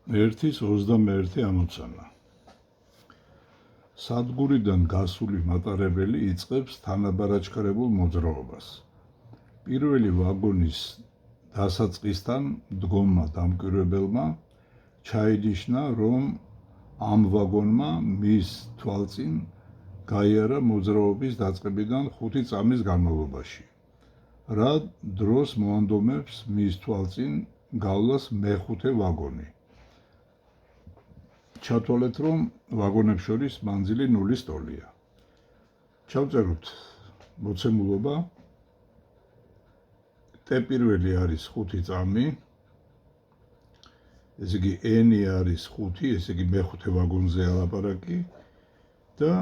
ერთის 21 ამოცანა. სადგურიდან გასული მატარებელი იწყებს თანაბარაჩქარებულ მოძრაობას. პირველი ვაგონის დასაწყისთან მდგომმა დამკვირვებელმა ჩაინიშნა, რომ ამ ვაგონმა მის თვალწინ გაიარა მოძრაობის დაწყებიდან 5 წამის განმავლობაში. რა დროს მოანდომებს მის თვალწინ გავლას მეხუთე ვაგონი. ჩათვალეთ, რომ ვაგონებს შორის მანძილი 0-ის ტოლია. ჩავწეროთ მოცემულობა. ტ1 არის 5 წამი, ესე იგი n არის 5, ესე იგი მეხუთე ვაგონზე ალაპარაკი და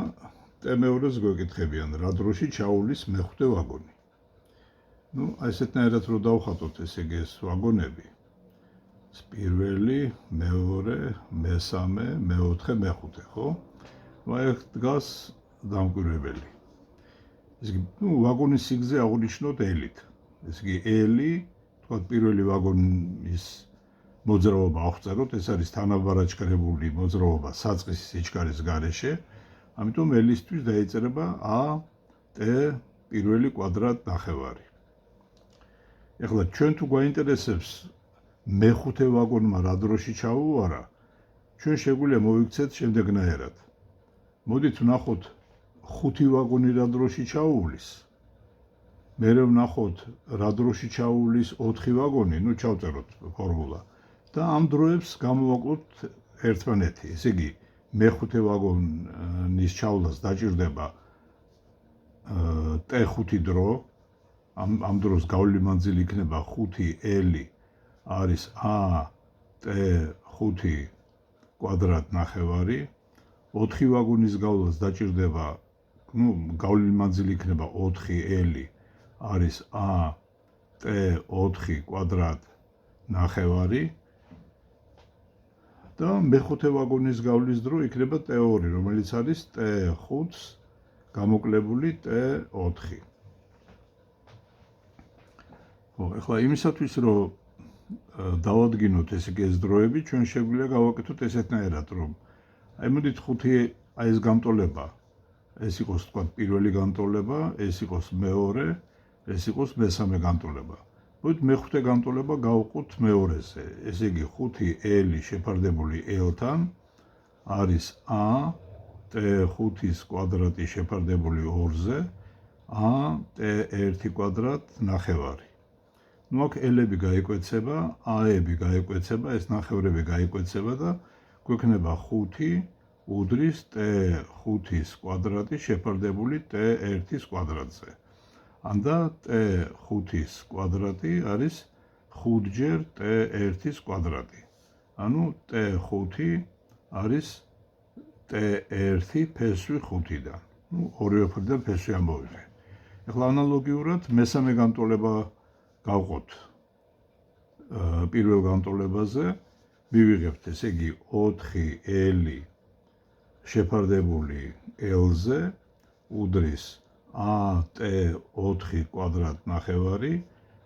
ტ2-ს გვეკითხებიან, რა დროში ჩაულის მეხუთე ვაგონი. ესეთნაირად რომ დავხატოთ, ესე იგი ეს ვაგონები. პირველი, მეორე, მესამე, მეოთხე, მეხუთე, ხო? აქ დგას დამკვირვებელი. ესე იგი, ვაგონის სიგრძე აღნიშნოთ L-ით. ესე იგი, L-ი, თქვათ, პირველი ვაგონის მოძრაობა აღწეროთ, ეს არის თანაბარაჩქარებული მოძრაობა საწყისი სიჩქარის გარეშე, ამიტომ L-ისთვის დაიწერება AT1 კვადრატ ნახევარი. ეხლა ჩვენ თუ გვაინტერესებს მეხუთე ვაგონმა რა დროში ჩაუვარა, ჩვენ შეგვიძლია მოვიქცეთ შემდეგნაირად. მოდით ვნახოთ 5 ვაგონი რა დროში ჩაუვლის. მერე ვნახოთ რა დროში ჩაუვლის 4 ვაგონი, ჩავწეროთ ფორმულა. და ამ დროებს გამოვაკლოთ ერთმანეთი. ესე იგი, მეხუთე ვაგონის ჩავლას დაჭირდება T5 დრო. ამ დროს გავლილი მანძილი იქნება 5L არის AT5 კვადრატ ნახევარი. 4 ვაგონის გავლას დაჭირდება, გავლილი მანძილი იქნება 4L არის AT4 კვადრატ ნახევარი. და მეხუთე ვაგონის გავლის დრო იქნება T2, რომელიც არის T5-ს გამოკლებული T4. ეხლა იმისათვის, რომ დავადგინოთ ეს დროები, ჩვენ შეგვიძლია გავაკეთოთ ესეთნაირად, რომ მოდით 5 ეს გამტოლება, ეს იყოს თქვა პირველი გამტოლება, ეს იყოს მეორე, ეს იყოს მესამე გამტოლება. მოდით მეხუთე გამტოლება გავყოთ მეორეზე. ესე იგი 5L შეფარდებული L-თან არის AT5-ის კვადრატი შეფარდებული 2-ზე AT1 კვადრატ ნახევარი. აქ L-ები გაიკვეცება, A-ები გაიკვეცება, ეს ნახევრები გაიკვეცება და გვექნება 5 უდრის T5-ის კვადრატი შეფარდებული T1-ის კვადრატზე. ანდა T5-ის კვადრატი არის 5-ჯერ T1-ის კვადრატი. ანუ T5 არის T1 ფესვი 5-დან. ორივე მხრიდან ფესვი ამოვიღე. ეხლა ანალოგიურად მესამე გამტოლება გავყოთ პირველ გამტოლებაზე, მივიღებთ, ესე იგი 4L შეფარდებული L-ზე უდრის AT4 კვადრატ ნახევარი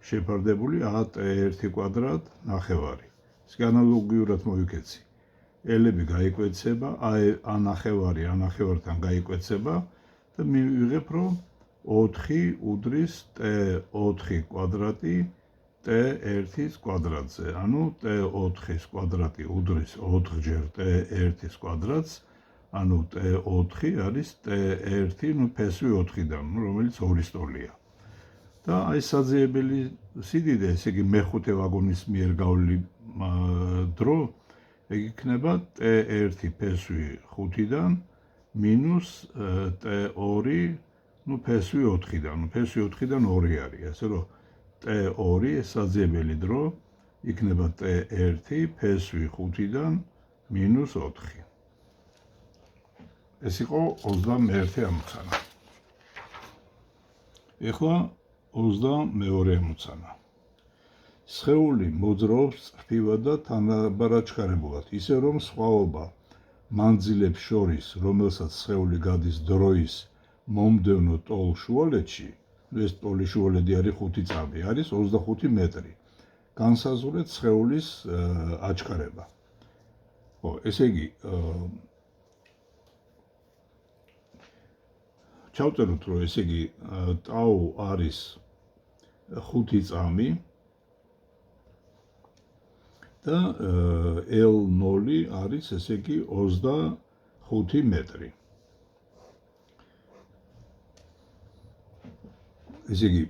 შეფარდებული AT1 კვადრატ ნახევარი. ეს ანალოგიურად მოვიქეცი. L-ები გაიკვეცება, A ნახევარი ანახევართან გაიკვეცება და მივიღებ, რომ 4 უდრის T4 კვადრატი T1-ის კვადრატზე. ანუ T4-ის კვადრატი უდრის 4-ჯერ T1-ის კვადრატს, ანუ T4 არის T1 ფესვი 4-დან, რომელიც 2-ის ტოლია. და აი საძიებელი სიდიდე, ესე იგი მეხუთე ვაგონის მიერ გავლილი დრო, ეგ იქნება T1 ფესვი 5-დან მინუს T2 ფესვი 4-დან, ფესვი 4-დან 2 არის, ასე რომ T2 საძიებელი დრო იქნება T1 ფესვი 5-დან მინუს 4. ეს იყო 21 ამოცანა. ეხლა 22 ამოცანა. სხეული მოძრაობს წრფივად და თანაბარაჩქარებულად, ისე რომ სხვაობა მანძილებს შორის, რომელსაც სხეული გადის დროის მომდევნო ტოლ შუალედში, ეს ტოლის შუალედი არის 5 წამი, არის 25 მეტრი. განსაზღვრეთ სხეულის აჩქარება. ხო, ესე იგი, ჩავწეროთ, რომ ესე იგი, ტაუ არის 5 წამი და L0 არის ესე იგი 25 მეტრი. ესე იგი,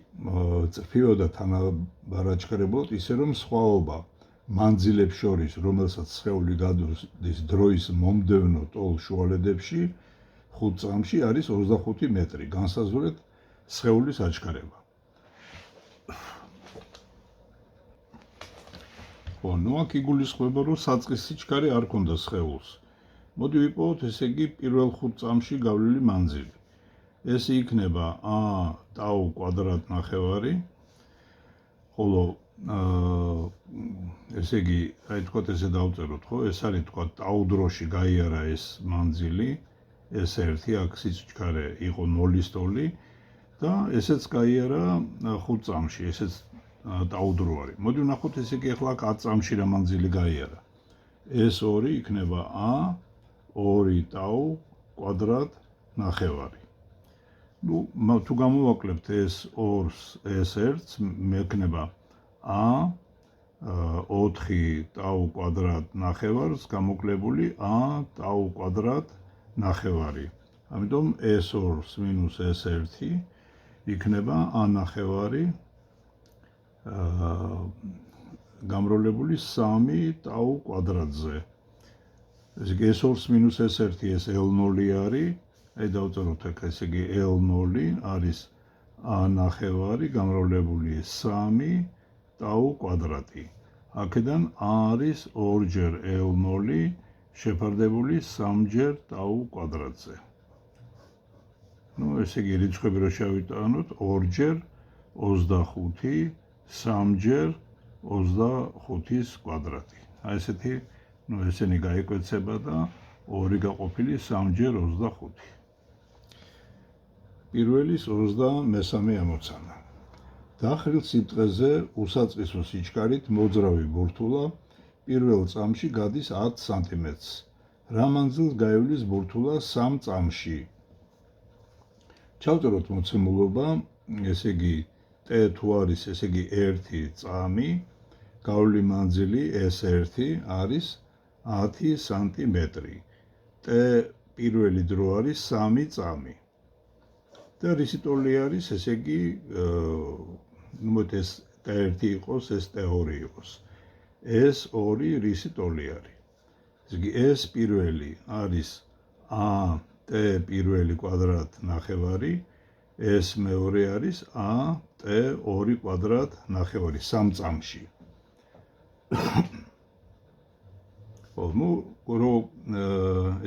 წრფივად და თანაბარაჯგერებლად ისე რომ სხვაობა მანძილებს შორის, რომელსაც სხეული გადადის დროის მომდევნო ტოლ შუალედებში 5 წამში არის 25 მეტრი, განსაზღვრეთ სხეულის აჩქარება. ხო, ნუ აქ იგულისხმება, რომ საწყის სიჩქარე არ ქონდა სხეულს. მოდი ვიპოვოთ, ესე იგი, პირველ 5 წამში გავლილი მანძილი. ეს იქნება a ტაუ კვადრატ ნახევარი, ხოლო ესე იგი, აი თქვათ ესე დავწეროთ, ხო? ეს არის თქვათ ტაუ დროში გაიარა ეს მანძილი, ეს ერთი აქ სიჩქარე იყო 0-ის ტოლი და ესეც გაიარა 5 წამში, ესეც ტაუ დრო არის. მოდი ვნახოთ, ესე იგი, ახლა 10 წამში რა მანძილი გაიარა. ეს 2 იქნება a 2 ტაუ კვადრატ ნახევარი. ნუ თუ გამოვაკლებთ ეს 2-ს, ეს 1-ს, მექნება a 4 ტაუ კვადრატ ნახევარს გამოკლებული a ტაუ კვადრატ ნახევარი. ამიტომ ეს 2-ს მინუს ეს 1 იქნება a ნახევარი გამრავლებული 3 ტაუ კვადრატზე. ესე იგი, ეს 2-ს მინუს ეს 1 ეს L0 არის. აი დავწეროთ აქ, ესე იგი, L0 არის a ნახევარი გამრავლებული 3 ტაუ კვადრატი. აქედან a არის 2-ჯერ L0 შეფარდებული 3-ჯერ ტაუ კვადრატზე. ნუ ესე იგი, რიცხვები რო შევიტანოთ, 2-ჯერ 25, 3-ჯერ 25-ის კვადრატი. აი ესეთი, ნუ ესენი გაიკვეცება და 2 გაყოფილი 3-ჯერ 25. პირველის 23 ამოცანა. დახრილ სიბრტყეზე უსაწყისო სიჩქარით მოძრავი ბურთულა პირველ წამში გადის 10 სანტიმეტრს. რა მანძილს გაივლის ბურთულა 3 წამში? ჩავწეროთ მოცემულობა, ესე იგი, t თუ არის, ესე იგი, 1 წამი, გავლილი მანძილი S1 არის 10 სანტიმეტრი. t პირველი დრო არის 3 წამი. და რისი ტოლი არის, ესე იგი, ეს t1 იყოს, ეს t2 იყოს. ეს 2 რისი ტოლი არის? ესე იგი, ეს პირველი არის a t პირველი კვადრატ ნახევარი, ეს მეორე არის a t2 კვადრატ ნახევარი 3 წამში.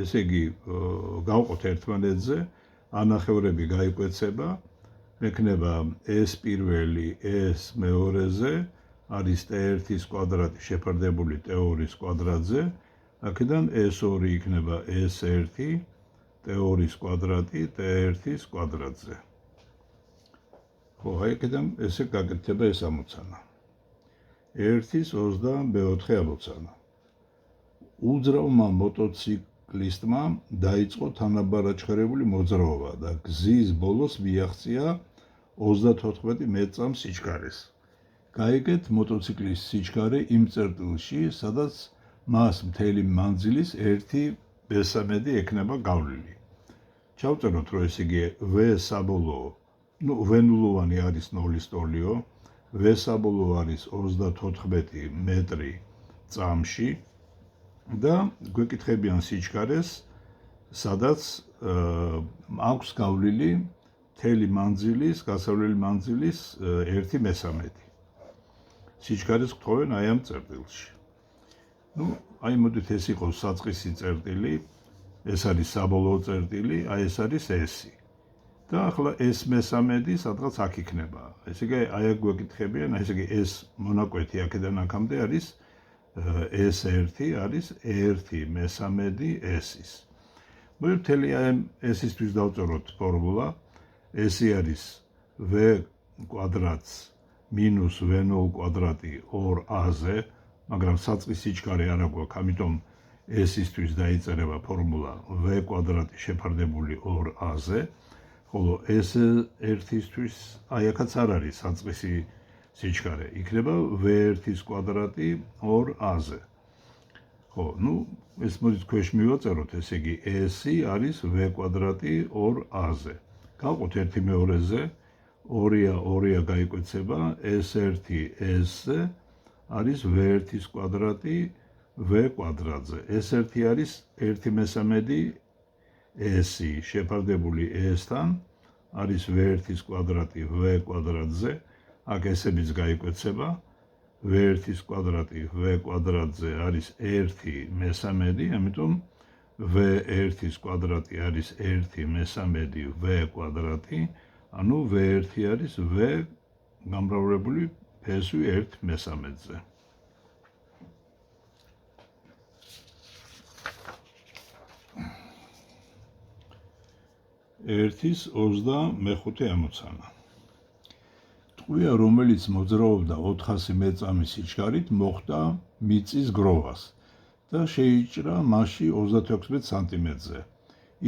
ესე იგი, გავყოთ ერთმანეთზე, ანახევრები გაიკვეცება, მექნება ეს პირველი, ეს მეორეზე, არის t1-ის კვადრატი შეფარდებული t2-ის კვადრატზე, აქედან S2 იქნება S1, t2-ის კვადრატი t1-ის კვადრატზე. ხო, აი აქედან ესე გაკეთდება ეს ამოცანა. 1-ის 24 ამოცანა. უძრავმა მოტოციკლისტმა დაიწყო თანაბარაჯგერებული მოძრაობა და გზის ბოლოს მიაღწია 34 მეტრს სიჩქარეს. გაიგეთ მოტოციკლის სიჩქარე იმ წერტილში, სადაც მას მთელი მანძილის 1/3 ექნება გავლილი. ჩავწეროთ, რომ ესე იგი V საბოლოო, ნუ V-ნულოვანი არის 0-ის ტოლიო, V საბოლოო არის 34 მეტრი წამში და გვეკითხებიან სიჩქარეს, სადაც აქვს გავლილი მთელი მანძილის, გასავლელი მანძილის 1/3. სიჩქარეს გთხოვენ აი ამ წერტილში. ნუ, აი მოდით ეს იყოს საწყისი წერტილი, ეს არის საბოლოო წერტილი, აი ეს არის S. და ახლა ეს 1/3 სადღაც აქ იქნება. ესე იგი, აი აქ გვეკითხებიან, ესე იგი ეს მონაკვეთი აქედან აქამდე არის S1 არის 1/3 S-ის. მოდი მთელი ამ S-ისთვის დავწეროთ ფორმულა. S არის V კვადრატს მინუს V0 კვადრატი 2a-ზე, მაგრამ საწყის სიჩქარე არ აქვს, ამიტომ S-ისთვის დაიწერება ფორმულა V კვადრატი შეფარდებული 2A-ზე, ხოლო S1-ისთვის აი აქაც არ არის საწყისი სიჩქარე, იქნება V1-ის კვადრატი 2A-ზე. ხო, ეს მოდით ქვეშ მივაწეროთ, ესე იგი S არის V კვადრატი 2A-ზე. გავყოთ ერთი მეორეზე, 2-2 გაიკვეცება, S1 S-ზე არის V1-ის კვადრატი V კვადრატზე. S1 არის 1/3 S შეფარდებული S-თან, არის V1-ის კვადრატი V კვადრატზე, აქ S-ებიც გაიკვეცება, V1-ის კვადრატი V კვადრატზე არის 1/3, ამიტომ V1-ის კვადრატი არის 1/3 V კვადრატი, ანუ V1 არის V გამრავლებული ფესვი 1/3-ზე. ერთის 25 ამოცანა. ტყვია, რომელიც მოძრაობდა 400 მეწამის სიჩქარით, მოხვდა მიწის გროვას და შეიჭრა მასში 36 სანტიმეტრზე.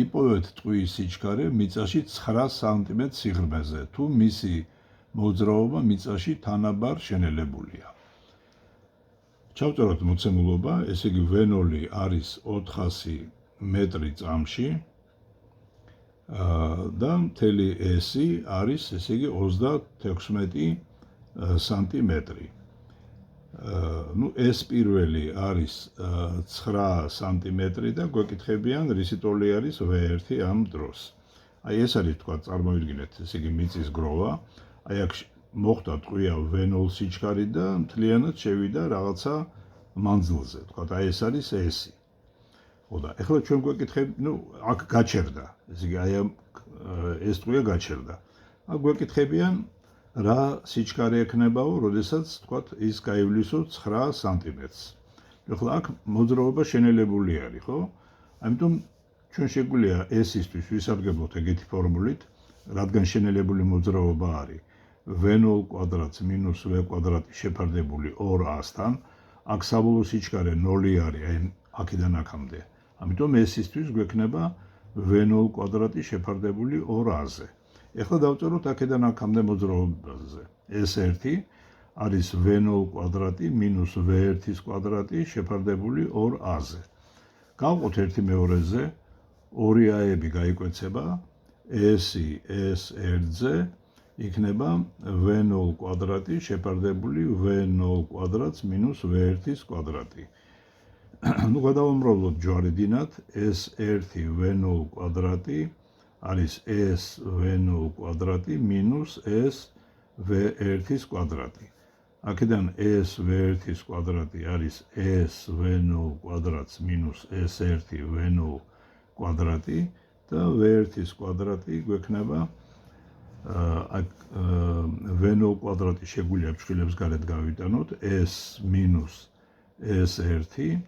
იპოვეთ ტყვის სიჩქარე მიწაში 9 სანტიმეტრ სიღრმეზე, თუ მისი მოძრაობა მიწაში თანაბარ შენელებულია. ჩავწეროთ მოცემულობა, ესე იგი V0 არის 400 მეტრი წამში და მთელი S არის, ესე იგი 36 სანტიმეტრი. S პირველი არის 9 სანტიმეტრი და გვეკითხებიან, რისი ტოლი არის V1 ამ დროს. აი ეს არის, თქვა, წარმოვიდგინეთ, ესე იგი მიწის გროვა, აი აქ მოხვდა ტყვია V0 სიჩქარი და მთლიანად შევიდა რაღაცა მანძილზე, თქვა, აი ეს არის S. ხო და ეხლა ჩვენ გვეკითხებ, აქ გაჩერდა, ესე იგი აი ეს ტყვია გაჩერდა. აქ გვეკითხებიან, რა სიჩქარე ექნებაო, როდესაც, თქვა, ის გაივლისო 9 სანტიმეტრს. ეხლა აქ მოძრაობა შენელებული არის, ხო? ამიტომ ჩვენ შეგვიძლია S-ისთვის ვისარგებლოთ ეგეთი ფორმულით, რადგან შენელებული მოძრაობა არის V0 კვადრატს მინუს V კვადრატი შეფარდებული 2A-სთან, აქ საბოლოო სიჩქარე 0 არის, აი აქედან აქამდე. ამიტომ S-ისთვის გვექნება V0 კვადრატი შეფარდებული 2A-ზე. ეხლა დავწეროთ აქედან აქამდე მოძრაობაზე. S1 არის V0 კვადრატი მინუს V1-ის კვადრატი შეფარდებული 2A-ზე. გავყოთ ერთი მეორეზე, 2A-ები გაიკვეცება, S S1-ზე იქნება V0 კვადრატი შეფარდებული V0 კვადრატს მინუს V1-ის კვადრატი. გადავამრავლოთ ჯვარედინად, S1 V0 კვადრატი არის S V0 კვადრატი მინუს S V1-ის კვადრატი. აქედან S V1-ის კვადრატი არის S V0 კვადრატს მინუს S1 V0 კვადრატი და V1-ის კვადრატი გვექნება V0 კვადრატი შეგვიძლია ფრჩხილებს გარეთ გავიტანოთ S მინუს S1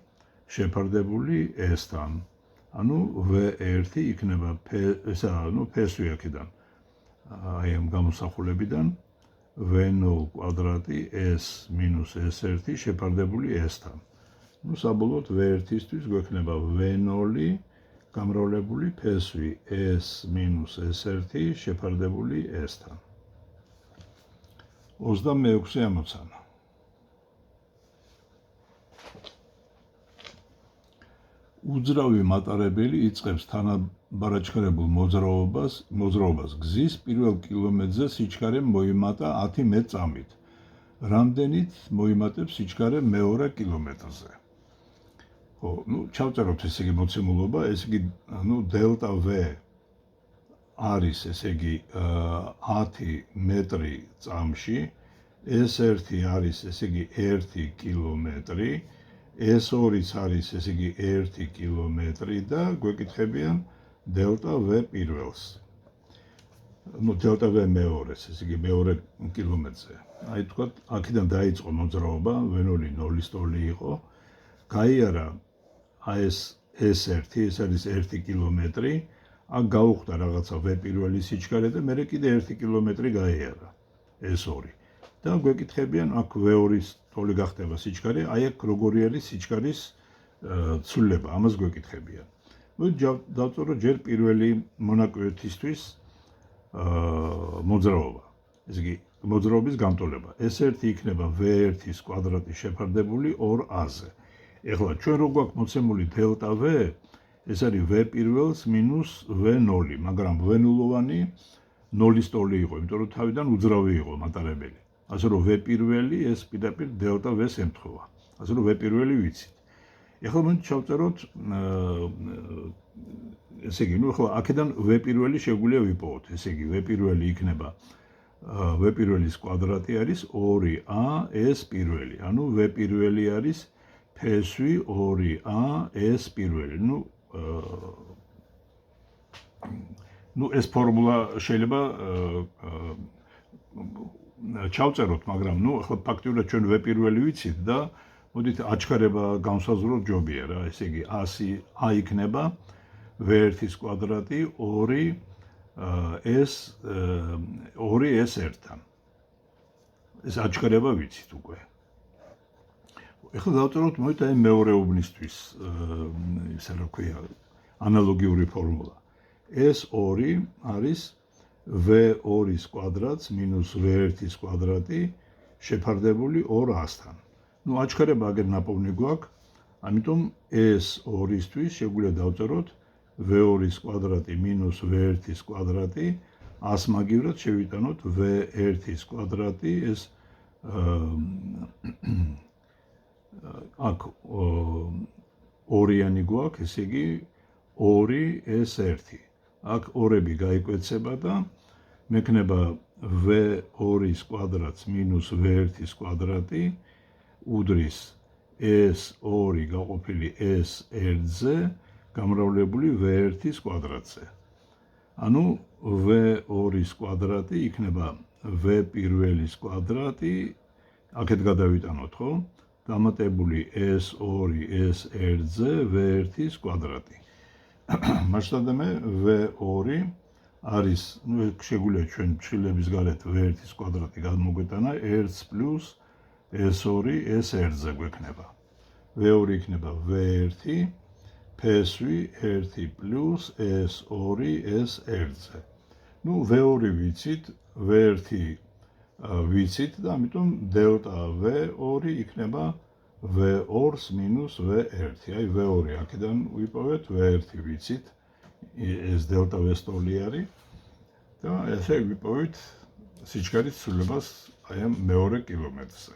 შეფარდებული S-თან. ანუ V1 იქნება ფესვი აქედან, აი ამ გამოსახულებიდან V0 კვადრატი S მინუს S1 შეფარდებული S-თან. საბოლოოდ V1-ისთვის გვექნება V0 გამრავლებული ფესვი S მინუს S1 შეფარდებული S-თან. 26 ამოცანა. უძრავი მატარებელი იწყებს თანაბარაჩქარებულ მოძრაობას გზის პირველ კილომეტრზე სიჩქარე მოიმატა 10 მეწამით. რამდენით მოიმატებს სიჩქარე მეორე კილომეტრზე? ხო, ჩავწეროთ ესე იგი მოცემულობა, ესე იგი, დელტა V არის, ესე იგი 10 მეტრი წამში, S1 არის, ესე იგი 1 კილომეტრი, S2-იც არის, ესე იგი 1 კილომეტრი და გვეკითხებიან დელტა V პირველს. დელტა V მეორეს, ესე იგი მეორე კილომეტრზე. აი თქვა, აქედან დაიწყო მოძრაობა, V0 0-ის ტოლი იყო, გაიარა ეს S1, ეს არის 1 კილომეტრი, აქ გაუხდა რაღაცა V პირველი სიჩქარე და მერე კიდე 1 კილომეტრი გაიარა S2. და გვეკითხებიან, აქ V2-ის ტოლი გახდება სიჩქარე, აი აქ როგორი არის სიჩქარის ცვლილება, ამას გვეკითხებიან. დავწერო ჯერ პირველი მონაკვეთისთვის მოძრაობა. ესე იგი, მოძრაობის გამტოლება. S1 იქნება V1-ის კვადრატი შეფარდებული 2A-ზე. ეხლა ჩვენ რო გვაქვს მოცემული დელტა V, ეს არის V პირველს მინუს V0, მაგრამ V0-ვანი 0-ის ტოლი იყო, იმიტომ რომ თავიდან უძრავი იყო მატარებელი. ასე რომ V პირველი ეს პირდაპირ დელტა V-ს ემთხვევა. ასე რომ V პირველი ვიცით. ეხლა მოდით ჩავწეროთ ესე იგი, ახლა აქედან V პირველი შეგვიძლია ვიპოვოთ. ესე იგი, V პირველი იქნება V პირველის კვადრატი არის 2A S პირველი. ანუ V პირველი არის ფესვი 2A S პირველი. ნუ ეს ფორმულა შეიძლება ჩავწეროთ, მაგრამ ნუ ახლა ფაქტიურად ჩვენ V პირველი ვიცით და მოდით აჩქარება განსაზღვროთ ჯობია რა. ესე იგი, A იქნება V1-ის კვადრატი 2S1-თან. ეს აჩქარება ვიცით უკვე. ეხლა დავწეროთ მოდით აი მეორეობნისთვის, ისე რა ქვია, ანალოგიური ფორმულა. S2 არის V2-ის კვადრატს მინუს V1-ის კვადრატი შეფარდებული 2A-თან. ნუ აჩქარება აგერ ნაპოვნი გვაქვს, ამიტომ S2-ისთვის შეგვიძლია დავწეროთ V2-ის კვადრატი მინუს V1-ის კვადრატი, A-ს მაგივრად შევიტანოთ V1-ის კვადრატი, ეს აქ ორიანი გვაქვს, ესე იგი 2S1. აქ ორები გაიკვეცება და მექნება V2-ის კვადრატს მინუს V1-ის კვადრატი უდრის S2 გაყოფილი S1-ზე გამრავლებული V1-ის კვადრატზე. ანუ V2-ის კვადრატი იქნება V პირველის კვადრატი, აქეთ გადავიტანოთ, ხო? დამატებული S2 S1-ზე V1-ის კვადრატი. მასშტაბდამე V2 არის, ნუ შეგვიძლია ჩვენ ფრჩხილების გარეთ V1-ის კვადრატი გამოგვეტანა 1 პლუს S2 S1-ზე გვექნება. V2 იქნება V1 ფესვი 1 პლუს S2 S1-ზე. ნუ V2 ვიცით, V1 ვიცით და ამიტომ დელტა V2 იქნება V2-ს მინუს V1. აი V2 აქედან ვიპოვეთ, V1 ვიცით, ეს დელტა V-ს ტოლი არის და ესე ვიპოვეთ სიჩქარის ცვლილებას აი ამ მეორე კილომეტრზე.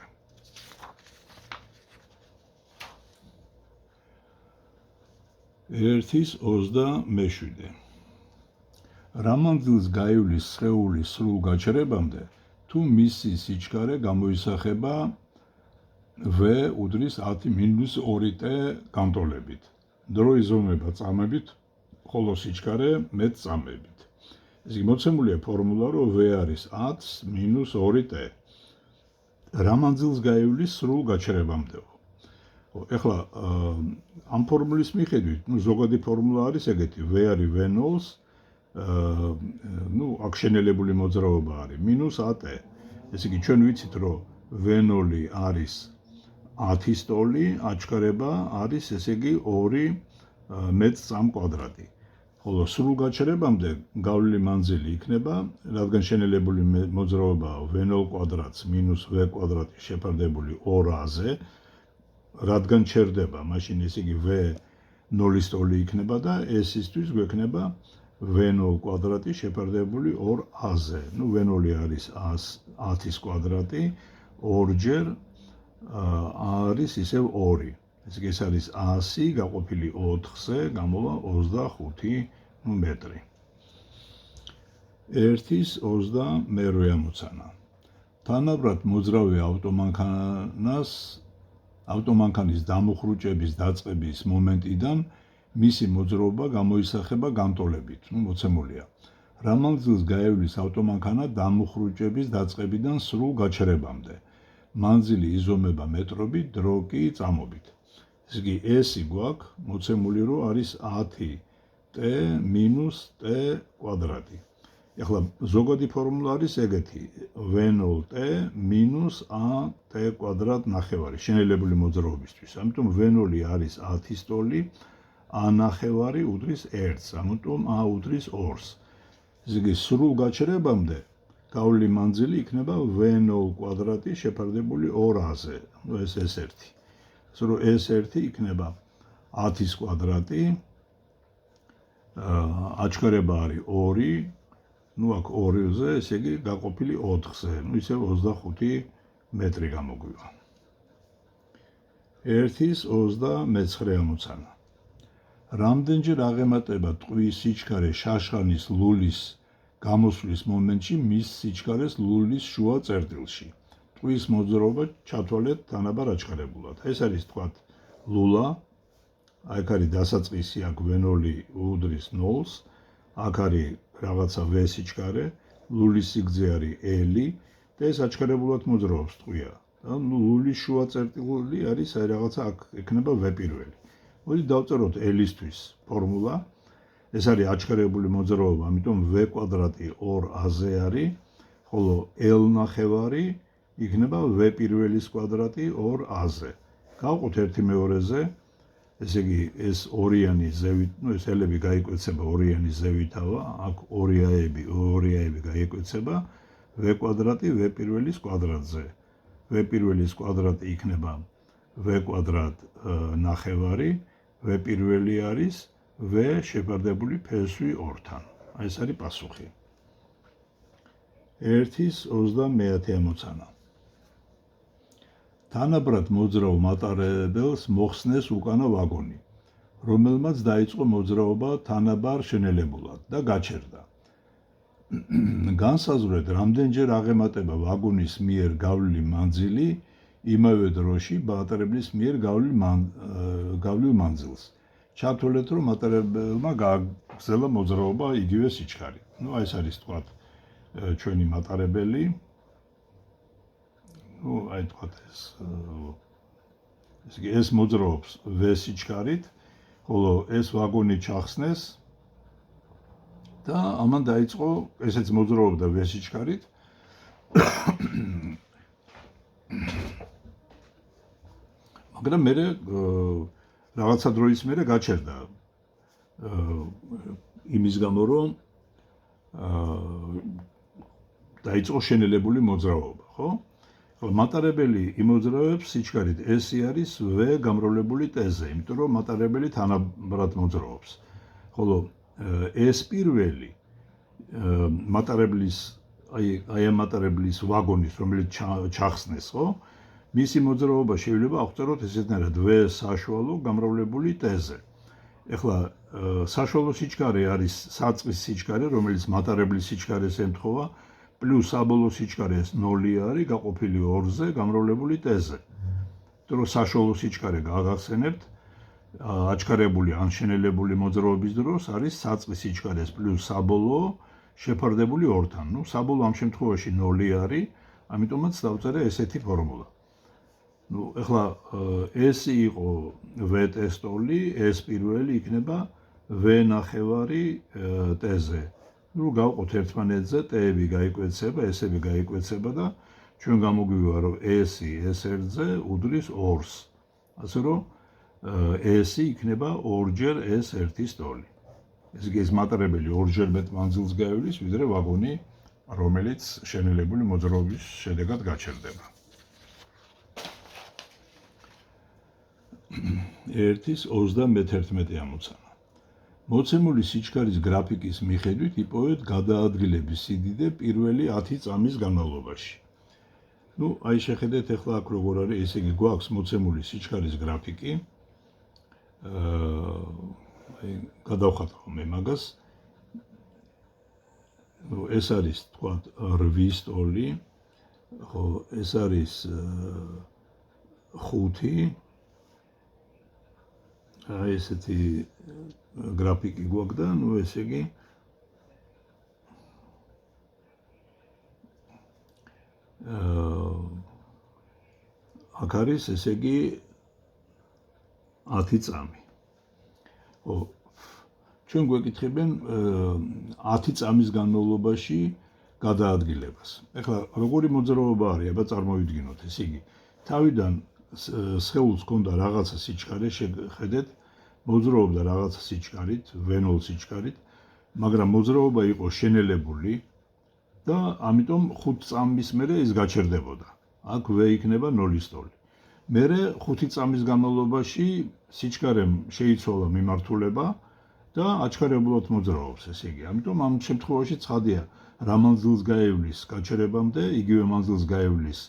ერთის 27. რა მანძილს გაივლის სხეულის სრულ გაჩერებამდე, თუ მისი სიჩქარე გამოისახება V უდრის 10-2T გამტოლებით. დრო იზომება წამებით, ხოლო სიჩქარე მეტ წამებით. ეს იგი მოცემულია ფორმულა, რომ V არის 10-2T. რა მანძილს გაივლის სრულ გაჩერებამდე. ეხლა ამ ფორმულის მიხედვით, ნუ ზოგადი ფორმულა არის ეგეთი, V არის V0-ს, ნუ აქ შენელებული მოძრაობა არის მინუს AT. ესე იგი ჩვენ ვიცით, რომ V0 არის 10-ის ტოლი, აჩქარება არის, ესე იგი 2 მეტ წამ კვადრატი. ხოლო სრულ გაჩერებამდე გავლილი მანძილი იქნება, რადგან შენელებული მოძრაობაა V0 კვადრატს მინუს V კვადრატი შეფარდებული 2A-ზე, რადგან ჩერდება, მაშინ ესე იგი V0-ის ტოლი იქნება და S-ისთვის გვექნება V0 კვადრატი შეფარდებული 2A-ზე. ნუ V0 არის 10-ის კვადრატი, 2 ჯერ არის ისევ 2. ესე იგი ეს არის 100 გაყოფილი 4-ზე, გამოვა 25 მეტრი. 1-ის 22 ამოცანა. თანაბრად მოძრავი ავტომანქანის დამუხრუჭების დაწყების მომენტიდან მისი მოძრაობა გამოისახება გამტოლებით, მოცემულია. რა მანძილს გაივლის ავტომანქანა დამუხრუჭების დაწყებიდან სრულ გაჩერებამდე. მანძილი იზომება მეტრობით, დრო კი წამობით. ესე იგი S-ი გვაქვს, მოცემული რომ არის 10T მინუს T კვადრატი. ეხლა ზოგადი ფორმულა არის ეგეთი v0t minus at კვადრატ ნახევარი შენელებული მოძრაობისთვის. ამიტომ v0 არის 10-ის ტოლი, a ნახევარი უდრის 1-ს, ამიტომ a უდრის 2-ს. ესე იგი სრულ გაჩერებამდე გავლილი მანძილი იქნება v0 კვადრატი შეფარდებული 2a-ზე. ნუ ეს s1. სრულ s1 იქნება 10-ის კვადრატი, აჩქარება არის 2, ნუ აქ 2-ზე, ესე იგი გაყოფილი 4-ზე, ნუ ისე 25 მეტრი გამოგვივა. 1/29 ამოცანა. რამდენჯერ აღემატება ტყვის სიჩქარე შაშხანის ლულის გამოსვლის მომენტში მის სიჩქარეს ლულის შუა წერტილში. ტყვის მოძრაობა ჩათვალეთ თანაბარ აჩქარებულად. ეს არის თქვათ ლულა, აქ არის დასაწყისი, აქ v0 უდრის 0-ს, აქ არის რაღაცა v სიჩქარე, ლულის სიგრძე არის l და ეს აჩქარებულად მოძრაობს ტყვია. და ლულის შუა წერტილი არის აი რაღაცა აქ ექნება v პირველი. მოდი დავწეროთ l-ისთვის ფორმულა. ეს არის აჩქარებული მოძრაობა, ამიტომ v კვადრატი 2a-ზე არის, ხოლო l ნახევარი იქნება v პირველის კვადრატი 2a-ზე. გავყოთ 1/2-ზე, ესე იგი ეს ორიანი ზევით, ნუ ეს ელები გაიკვეცება ორიანი ზევითავა, აქ 2a-ები გაიკვეცება v კვადრატი v პირველის კვადრატზე. v პირველის კვადრატი იქნება v კვადრატ ნახევარი, v პირველი არის v შეფარდებული ფესვი 2-თან. აი ეს არის პასუხი. 1/30 ამოცანა. თანაბრად მოძრავ მატარებელს მოხსნეს უკანა ვაგონი, რომელმაც დაიწყო მოძრაობა თანაბარ შენელებულად და გაჩერდა. განსაზღვრეთ, რამდენჯერ აღემატება ვაგონის მიერ გავლილი მანძილი იმავე დროში მატარებლის მიერ გავლილ მანძილს. ჩათვალეთ, რომ მატარებელმა გააგრძელა მოძრაობა იგივე სიჩქარით. ნუ აი ეს არის თქვათ ჩვენი მატარებელი. ნუ აი თქვათ ეს მოძრაობს v სიჩქარით, ხოლო ეს ვაგონი ჩახსნეს და ამან დაიწყო, ესეც მოძრაობდა v სიჩქარით. მაგრამ მე რაღაცა დროის მერე გაჩერდა იმის გამო, რომ დაიწყო შენელებული მოძრაობა, ხო? მატარებელი იმოძრავებს სიჩქარით, ეს არის v გამრავლებული t-ზე, იმიტომ რომ მატარებელი თანაბრად მოძრაობს. ხოლო ეს პირველი მატარებლის აი ამ მატარებლის ვაგონის, რომელიც ჩახსნეს, ხო? მისი მოძრაობა შეიძლება აღწეროთ ესეთნაირად v საშუალო გამრავლებული t-ზე. ეხლა საშუალო სიჩქარე არის საწყის სიჩქარე, რომელიც მატარებლის სიჩქარეს ემთხოვა, პლუს საბოლოო სიჩქარე ეს 0 არის გაყოფილი 2-ზე გამრავლებული t-ზე. იმიტომ რომ საშუალო სიჩქარე გაგახსენებთ, აჩქარებული ან შენელებული მოძრაობის დროს არის საწყის სიჩქარეს პლუს საბოლოო შეფარდებული 2-თან. ნუ საბოლოო ამ შემთხვევაში 0 არის, ამიტომაც დავწერე ესეთი ფორმულა. ნუ ეხლა ეს იყო v-t-ს ტოლი, ეს პირველი იქნება v ნახევარი t-ზე. ნუ გავყოთ ერთმანეთზე, t-ები გაიკვეცება, s-ები გაიკვეცება და ჩვენ გამოგვივა, რომ s-ი s1-ზე უდრის 2-ს. ასე რომ s-ი იქნება 2-ჯერ s1-ის ტოლი. ეს იგი ეს მატარებელი 2-ჯერ მეტ მანძილს გაივლის, ვიდრე ვაგონი, რომელიც შენელებული მოძრაობის შედეგად გაჩერდება. 1/31 ამოცანა. მოცემული სიჩქარის გრაფიკის მიხედვით იპოვეთ გადაადგილების სიდიდე პირველი 10 წამის განმავლობაში. ნუ აი შეხედეთ ახლა აქ როგორ არის, ესე იგი გვაქვს მოცემული სიჩქარის გრაფიკი. აი გადავხატავ მე მაგას. ნუ ეს არის თქვათ 8-ის ტოლი, ხო, ეს არის 5. აი ესეთი გრაფიკი გვაქვს და ნუ ესე იგი აქ არის ესე იგი 10 წამი. ხო, ჩვენ გვეკითხებენ 10 წამის განმავლობაში გადაადგილებას. ეხლა როგორი მოძრაობა არის, აბა წარმოვიდგინოთ, ესე იგი, თავიდან სხეულს ჰქონდა რაღაცა სიჩქარე, შეხედეთ, მოძრაობდა რაღაცა სიჩქარით, ვენოლ სიჩქარით, მაგრამ მოძრაობა იყო შენელებული და ამიტომ 5 წამის მერე ეს გაჩერდებოდა. აქ V იქნება 0-ის ტოლი. მერე 5 წამის განმავლობაში სიჩქარემ შეიცვალა მიმართულება და აჩქარებულად მოძრაობს, ესე იგი. ამიტომ ამ შემთხვევაში ცხადია, რა მანძილს გაივლის გაჩერებამდე, იგივე მანძილს გაივლის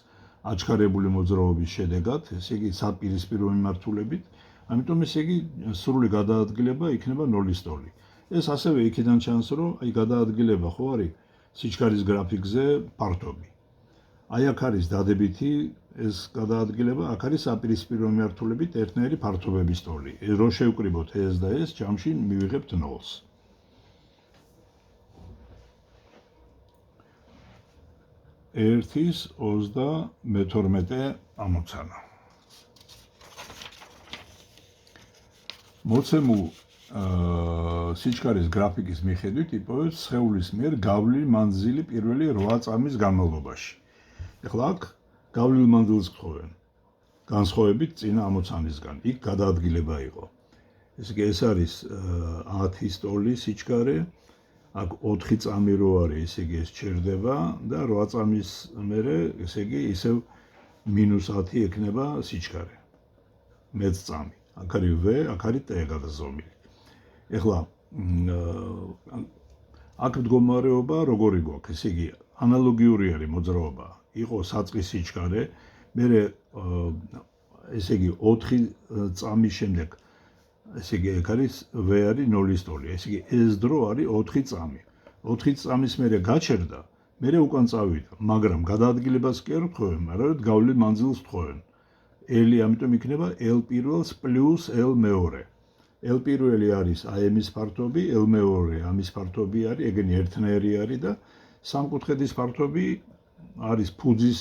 აჩქარებული მოძრაობის შედეგად, ესე იგი საპირისპირო მიმართულებით. ამიტომ ესე იგი სრული გადაადგილება იქნება 0-ის ტოლი. ეს ასევე იქიდან ჩანს, რომ აი გადაადგილება ხო არის სიჩქარის გრაფიკზე ფართობი. აი აქ არის დადებითი ეს გადაადგილება, აქ არის საპირისპირო მიმართულებით ერთნაირი ფართობების ტოლი. რო შევკრიბოთ ეს და ეს, ჯამში მივიღებთ 0-ს. ერთის 32 ამოცანა. მოცემულ სიჩქარის გრაფიკის მიხედვით იპოვეთ სხეულის მიერ გავლილი მანძილი პირველი 8 წამის განმავლობაში. ეხლა აქ გავლილ მანძილს გთხოვენ. განსხვავებით წინა ამოცანისგან, იქ გადაადგილება იყო. ესე იგი ეს არის 10-ის ტოლი სიჩქარე, აქ 4 წამი რო არის, ესე იგი ეს ჩერდება და 8 წამის მერე, ესე იგი ისევ -10 ექნება სიჩქარე. მეც წამი. აქ არის V, აქ არის T გადაზომილი. ეხლა აქ მდგომარეობა როგორი გვაქვს, ესე იგი ანალოგიური არის მოძრაობა. იყო საწყის სიჩქარე, მერე ესე იგი 4 წამის შემდეგ, ესე იგი ეგ არის V არის 0-ის ტოლი. ესე იგი ეს დრო არის 4 წამი. 4 წამის მერე გაჩერდა, მერე უკან წავიდა, მაგრამ გადაადგილებას კი არ ვთხოვენ, არამედ გავლილ მანძილს ვთხოვენ. L ამიტომ იქნება L პირველს პლუს L მეორე. L პირველი არის AM-ის ფართობი, L მეორე ამის ფართობი არის, ეგენი ერთნაირი არის და სამკუთხედის ფართობი არის ფუძის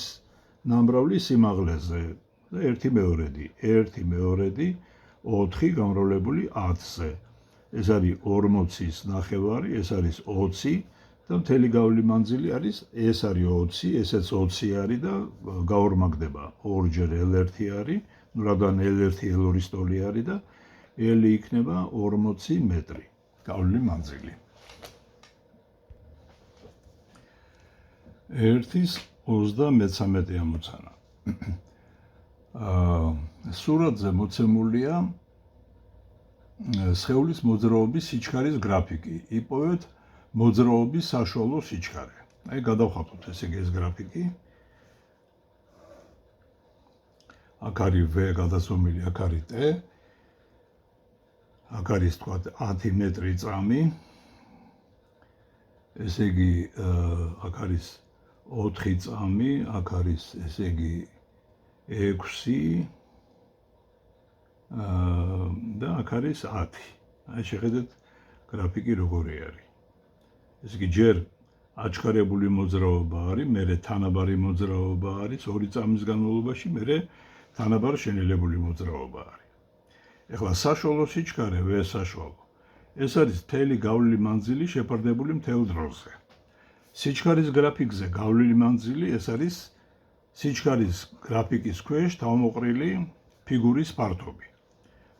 ნამრავლი სიმაღლეზე და 1/2, 1/2 4 გამრავლებული 10-ზე. ეს არის 40-ის ნახევარი, ეს არის 20 და მთელი გავლილი მანძილი არის, ეს არის 20, ესეც 20 არის და გაორმაგდება 2-ჯერ L1 არის, ну რადგან L1 L2-ის ტოლი არის და L იქნება 40 მეტრი გავლილი მანძილი. 1-ის 33 ამოცანა. სურათზე მოცემულია სხეულის მოძრაობის სიჩქარის გრაფიკი. იპოვეთ მოძრაობის საშუალო სიჩქარე. აი გადავხატოთ ესე იგი ეს გრაფიკი. აქ არის V გადაზომილი, აქ არის T. აქ არის თქვა 10 მეტრი წამი. ესე იგი აქ არის 4 წამი, აქ არის ესე იგი 6 და აქ არის 10. აი შეხედეთ გრაფიკი როგორი არის. ესე იგი ჯერ აჩქარებული მოძრაობა არის, მერე თანაბარი მოძრაობა არის 2 წამის განმავლობაში, მერე თანაბარ შენელებული მოძრაობა არის. ეხლა საშუალო სიჩქარე V საშუალო. ეს არის მთელი გავლილი მანძილი შეფარდებული მთელ დროზე. სიჩქარის გრაფიკზე გავლილი მანძილი ეს არის სიჩქარის გრაფიკის ქვეშ თავმოყრილი ფიგურის ფართობი.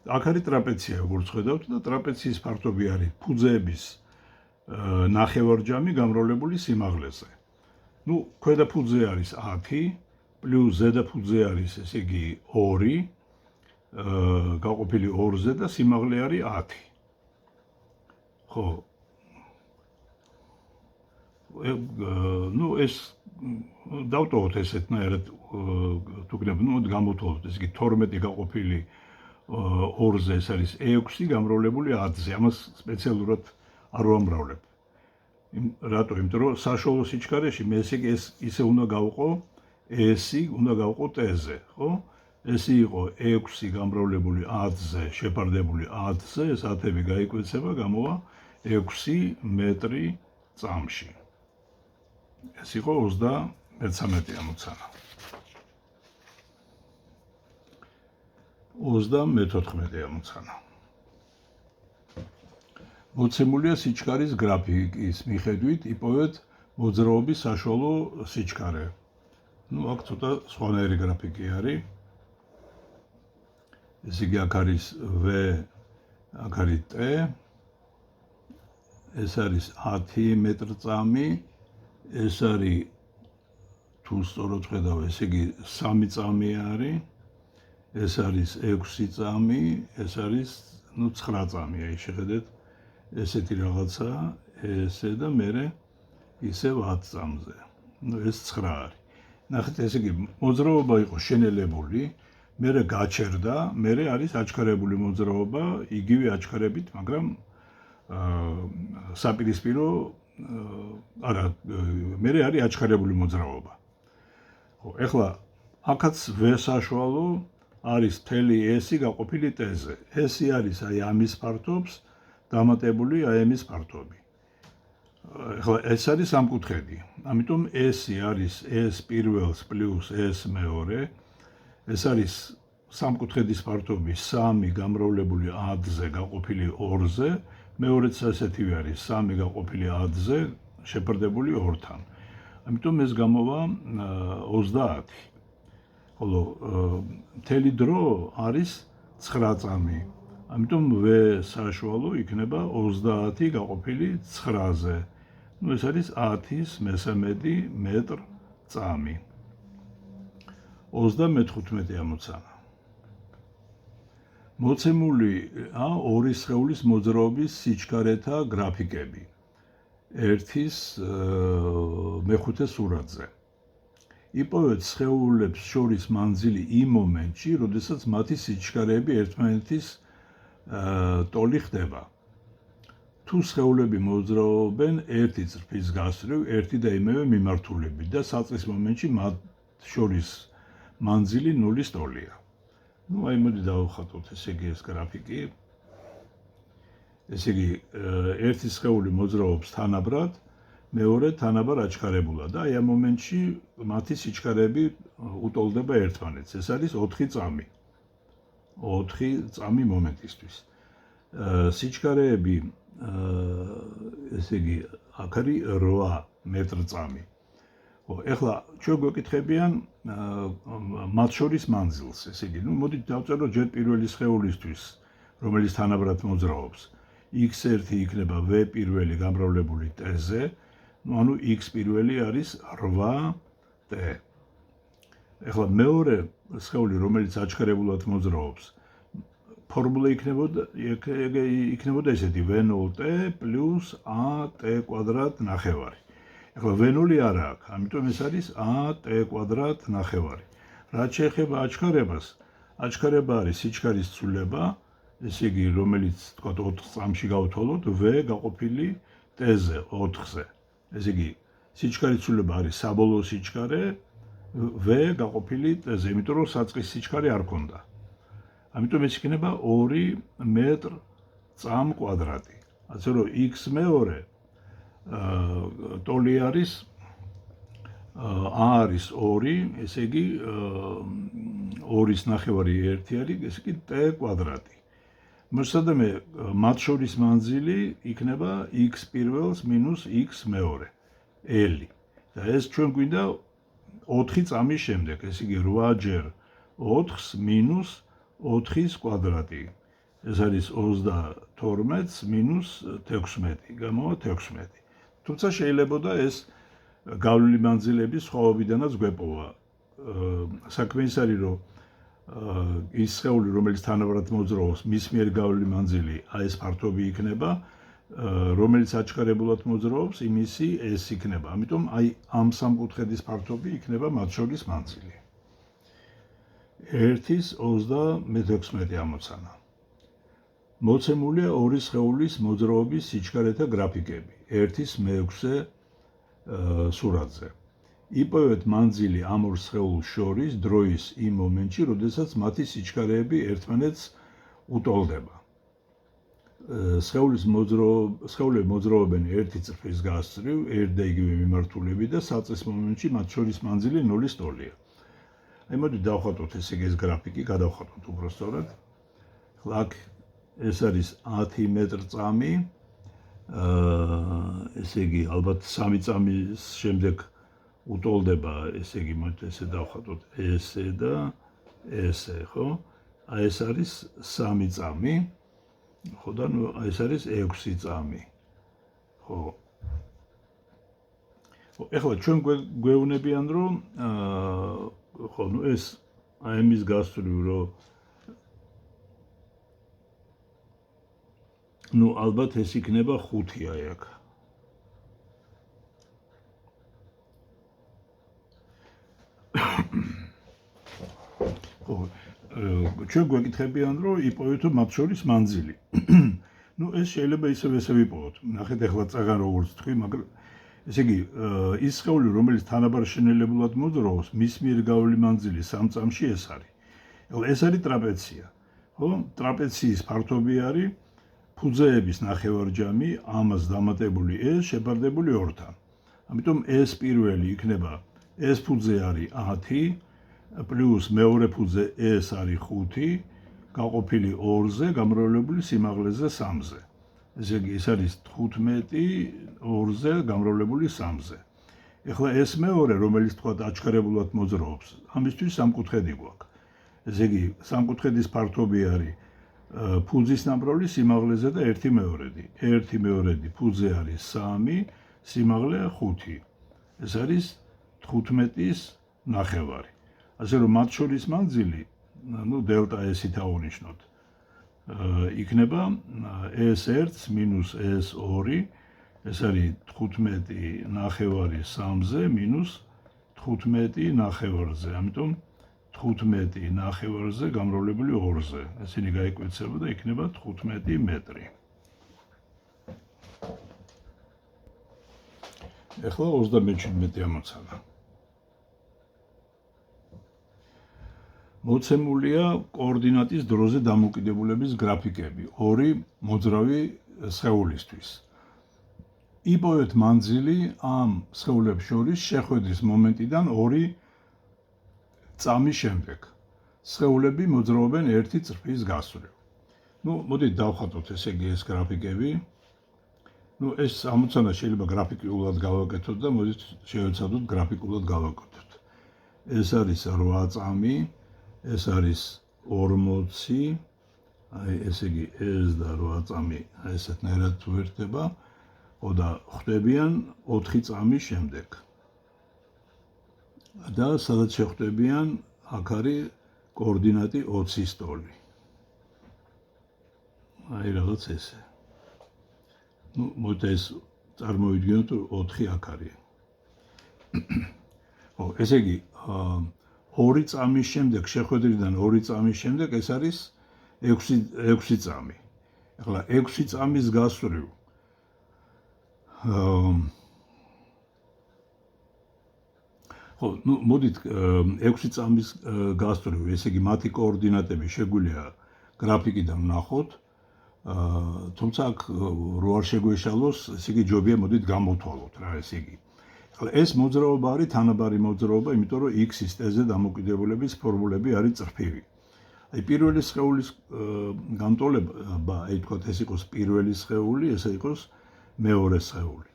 აქ არის ტრაპეცია, როგორც ხედავთ და ტრაპეციის ფართობი არის ფუძეების ნახევარჯამი გამრავლებული სიმაღლეზე. ну, ქვედა ფუძე არის 10 პლუს ზედა ფუძე არის, ესე იგი 2 გაყოფილი 2-ზე და სიმაღლე არის 10. ხო. ну, ეს დავტოვოთ ესეთნაირად თუ გნებ, ну, გამოვთვალოთ, ესე იგი 12 გაყოფილი 2-ზე ეს არის 6 გამრავლებული 10-ზე. ამას სპეციალურად არ ვამრავლებ. რატო? იმიტომ რომ საშუალო სიჩქარეში მე ესე იგი ეს ისე უნდა გავყო, S-ი უნდა გავყო T-ზე, ხო? S-ი იყო 6 გამრავლებული 10-ზე, შეფარდებული 10-ზე, ეს 10-ები გაიკვეცება, გამოვა 6 მეტრი წამში. ეს იყო 33 ამოცანა. 34 ამოცანა. მოცემულია სიჩქარის გრაფიკის მიხედვით იპოვეთ მოძრაობის საშუალო სიჩქარე. აქ ცოტა სხვანაირი გრაფიკი არის. ეს იგი აქ არის V, აქ არის T, ეს არის 10 მეტრწამი, ეს არის თუ სწორად ხედავ, ეს იგი 3 წამი არის, ეს არის 6 წამი, ეს არის 9 წამი, აი შეხედეთ, ესეთი რაღაცა, ესე და მერე ისევ 10 წამზე. ეს 9 არის. ნახეთ, ესე იგი მოძრაობა იყო შენელებული, მერე გაჩერდა, მერე არის აჩქარებული მოძრაობა, იგივე აჩქარებით, მაგრამ საპირისპირო არა, მერე არის აჩქარებული მოძრაობა. ხო, ეხლა აქაც V საშუალო არის მთელი S-ი გაყოფილი T-ზე. S-ი არის აი ამის ფართობს დამატებული აი ამის ფართობი. ეხლა ეს არის სამკუთხედი. ამიტომ S-ი არის S პირველს პლუს S მეორე. ეს არის სამკუთხედის ფართობი 3 გამრავლებული 10-ზე გაყოფილი 2-ზე. მეორეც ასეთივე არის 3 გაყოფილი 10-ზე შეფარდებული 2-თან. ამიტომ ეს გამოვა 30. ხოლო მთელი დრო არის 9 წამი. ამიტომ V საშუალო იქნება 30 გაყოფილი 9-ზე. ეს არის 10-ის მე-13 მეტრ წამი. 35 ამოცანა. მოცემული ორი სხეულის მოძრაობის სიჩქარეთა გრაფიკები. ერთის მეხუთე სურათზე. იპოვეთ სხეულებს შორის მანძილი იმ მომენტში, როდესაც მათი სიჩქარეები ერთმანეთის ტოლი ხდება. თუ სხეულები მოძრაობენ ერთი წრფის გასწვრივ, ერთი და იმავე მიმართულებით და საწყის მომენტში მათ შორის მანძილი 0-ის ტოლია. აი მოდი დავხატოთ ესე იგი ეს გრაფიკი. ესე იგი ერთი სხეული მოძრაობს თანაბრად, მეორე თანაბარ აჩქარებულად და აი ამ მომენტში მათი სიჩქარეები უტოლდება ერთმანეთს. ეს არის 4 წამი. 4 წამი მომენტისთვის. სიჩქარეები ესე იგი აქ არის 8 მეტრ წამი. ხო, ეხლა ჩვენ გვეკითხებიან მათ შორის მანძილს, ესე იგი, მოდით დავწეროთ ჯერ პირველი სხეულისთვის, რომელიც თანაბრად მოძრაობს. x1 იქნება v პირველი გამრავლებული t-ზე, ანუ x პირველი არის 8t. ეხლა მეორე სხეული, რომელიც აჩქარებულად მოძრაობს, ფორმულა იქნებოდა ესეთი v0t პლუს at კვადრატ ნახევარი. ეხლა v0 არა აქვს, ამიტომ ეს არის at კვადრატ ნახევარი. რაც შეეხება აჩქარებას, აჩქარება არის სიჩქარის ცვლილება, ესე იგი, რომელიც თქვა 4 წამში გავთვალოთ, v გაყოფილი t-ზე 4-ზე. ესე იგი, სიჩქარის ცვლილება არის საბოლოო სიჩქარე, v გაყოფილი t-ზე, იმიტომ რომ საწყის სიჩქარე არ ქონდა. ამიტომ ეს იქნება 2 მეტრ წამ კვადრატი. ასე რომ x მეორე ტოლი არის არის 2, ესე იგი 2-ის ნახევარი 1 არის, ესე იგი t კვადრატი. მოსადამე მათ შორის მანძილი იქნება x პირველს მინუს x მეორე L. და ეს ჩვენ გვინდა 4 წამის შემდეგ, ესე იგი 8 ჯერ 4-ს მინუს 4-ის კვადრატი. ეს არის 32-ს მინუს 16, გამოვა 16. თუმცა შეიძლებოდა ეს გავლილი მანძილების სხვაობიდანაც გვეპოვა. საქმე ის არის, რომ ის სხეული, რომელიც თანაბრად მოძრაობს, მის მიერ გავლილი მანძილი აი ეს ფართობი იქნება, რომელიც აჩქარებულად მოძრაობს, იმისი ეს იქნება. ამიტომ აი ამ სამკუთხედის ფართობი იქნება მათ შორის მანძილი. 1-26 ამოცანა. მოცემულია ორი სხეულის მოძრაობის სიჩქარეთა გრაფიკები. 1-6 სურათზე. იპოვეთ მანძილი ამ ორ სხეულს შორის დროის იმ მომენტში, როდესაც მათი სიჩქარეები ერთმანეთს უტოლდება. სხეულები მოძრაობენ ერთი წრფის გასწვრივ, ერთ და იგივე მიმართულებით და საწყის მომენტში მათ შორის მანძილი 0-ის ტოლია. აი მოდი დავხატოთ ესე იგი ეს გრაფიკი, გადავხატოთ უბრალოდ. ახლა აქ ეს არის 10 მეტრ წამი, ესე იგი ალბათ 3 წამის შემდეგ უტოლდება, ესე იგი მოით ესე დავხატოთ ესე და ესე, ხო? აი ეს არის 3 წამი, ხო და ნუ ეს არის 6 წამი. ხო. ეხლა ჩვენ გვეუბნებიან რომ ხო, ნუ ეს აი ამის გასწვრივ რომ ნუ ალბათ ეს იქნება 5 აი აქ. ხო, ჩვენ გვეკითხებიან რომ იპოვეთ მათ შორის მანძილი. ნუ ეს შეიძლება ისე ვიპოვოთ. ნახეთ ეხლა წაღან როგორც თქვი, მაგრამ ესე იგი ის სხეული რომელიც თანაბარ შენელებულად მოძრაობს, მის მიერ გავლილი მანძილი 3 წამში ეს არის. ეხლა ეს არის ტრაპეცია. ხო? ტრაპეციის ფართობი არის ფუძეების ნახევარჯამი, ამას დამატებული ეს შეფარდებული 2-თან. ამიტომ ეს პირველი იქნება, ეს ფუძე არის 10 პლუს მეორე ფუძე ეს არის 5 გაყოფილი 2-ზე, გამრავლებული სიმაღლეზე 3-ზე. ესე იგი ეს არის 15 2-ზე გამრავლებული 3-ზე. ეხლა ეს მეორე, რომელიც თქვა აჩქარებულად მოძრაობს, ამისთვის სამკუთხედი გვაქვს. ესე იგი სამკუთხედის ფართობი არის ფუძის ნამრავლი სიმაღლეზე და 1/2. 1/2 ფუძე არის 3, სიმაღლე 5. ეს არის 15-ის ნახევარი. ასე რომ მათ შორის მანძილი, ნუ დელტა S-ით ავუნიშნოთ. იქნება S1 მინუს S2, ეს არის 15 ნახევარი 3-ზე მინუს 15 ნახევარზე. ამიტომ 15 ნახევარზე გამრავლებული 2-ზე. ესენი გაიკვეცება და იქნება 15 მეტრი. ეხლა 37 ამოცანა. მოცემულია კოორდინატის დროზე დამოკიდებულების გრაფიკები ორი მოძრავი სხეულისთვის. იპოვეთ მანძილი ამ სხეულებს შორის შეხვედრის მომენტიდან 2 წამის შემდეგ. სხეულები მოძრაობენ ერთი წრფის გასწვრივ. ნუ მოდით დავხატოთ ესე იგი ეს გრაფიკები. ნუ ეს ამოცანა შეიძლება გრაფიკულად გავაკეთოთ და მოდით შევეცადოთ გრაფიკულად გავაკეთოთ. ეს არის 8 წამი, ეს არის 40, აი ესე იგი ეს და 8 წამი ესეთნაირად ვერდება, ხო და ხვდებიან 4 წამის შემდეგ. და სადაც შეხვდებიან, აქ არის კოორდინატი 20-ის ტოლი. აი რაღაც ესე. ნუ მოდით ეს წარმოვიდგინოთ 4 აქ არის. ხო, ესე იგი 2 წამის შემდეგ, შეხვედრიდან 2 წამის შემდეგ ეს არის 6 წამი. ეხლა 6 წამის გასწვრივ ხო, ნუ მოდით 6 წამის გასწვრივ, ესე იგი მათი კოორდინატები შეგვიძლია გრაფიკიდან ვნახოთ. თუმცა აქ რო არ შეგვეშალოს, ესე იგი ჯობია მოდით გამოვთვალოთ რა, ესე იგი. ახლა ეს მოძრაობა არის თანაბარი მოძრაობა, იმიტომ რომ x-ის ტეზე დამოკიდებულების ფორმულები არის წრფივი. აი პირველი სხეულის განტოლება, აი თქვათ ეს იყოს პირველი სხეული, ესე იყოს მეორე სხეული.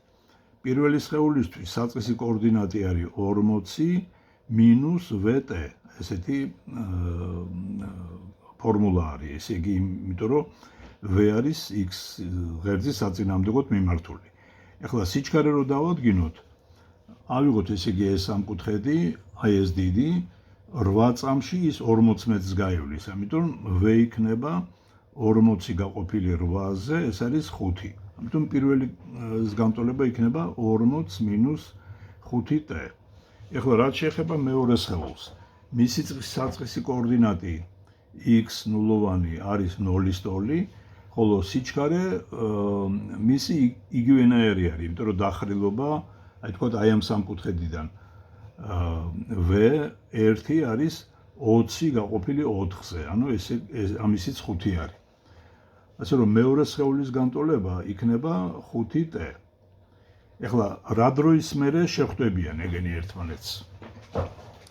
პირველი სხეულისთვის საწყისი კოორდინატი არის 40 მინუს vt, ესეთი ფორმულა არის, ესე იგი, იმიტომ რომ v არის x ღერძის საწინააღმდეგოდ მიმართული. ეხლა სიჩქარე რო დავადგინოთ, ავიღოთ ესე იგი ეს სამკუთხედი, აი ეს დიდი, 8 წამში ის 40 მეტრს გაივლის, ამიტომ v იქნება 40 გაყოფილი 8-ზე, ეს არის 5. ამიტომ პირველი განტოლება იქნება 40 მინუს 5t. ეხლა რაც შეეხება მეორე სხეულს, მისი საწყისი კოორდინატი x0 არის 0-ის ტოლი, ხოლო სიჩქარე მისი იგივენაირი არის, იმიტომ რომ დახრილობა, აი თქვათ აი ამ სამკუთხედიდან v1 არის 20 გაყოფილი 4-ზე, ანუ ამისიც 5 არის. ასე რომ მეორე სხეულის განტოლება იქნება 5t. ეხლა რა დროის მერე შეხვდებიან ეგენი ერთმანეთს?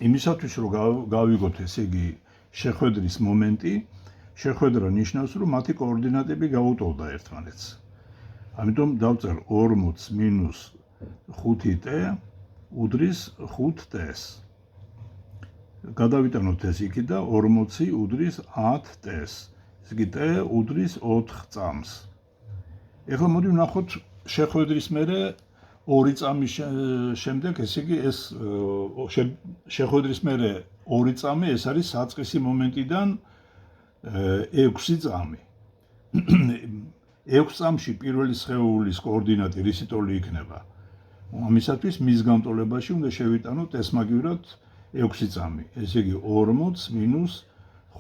იმისათვის რომ გავიგოთ ესე იგი შეხვედრის მომენტი, შეხვედრა ნიშნავს რომ მათი კოორდინატები გაუტოლდა ერთმანეთს. ამიტომ დავწერ 40 მინუს 5t უდრის 5t-ს. გადავიტანოთ ეს იქით და 40 უდრის 10t-ს. ეს იგი t უდრის 4 წამს. ეხლა მოდი ვნახოთ შეხვედრის მერე 2 წამის შემდეგ, ესე იგი ეს შეხვედრის მერე 2 წამი ეს არის საწყისი მომენტიდან 6 წამი. 6 წამში პირველი სხეულის კოორდინატი რისი ტოლი იქნება? ამისათვის მის განტოლებაში უნდა შევიტანოთ ესმაგივრად 6 წამი. ესე იგი 40 მინუს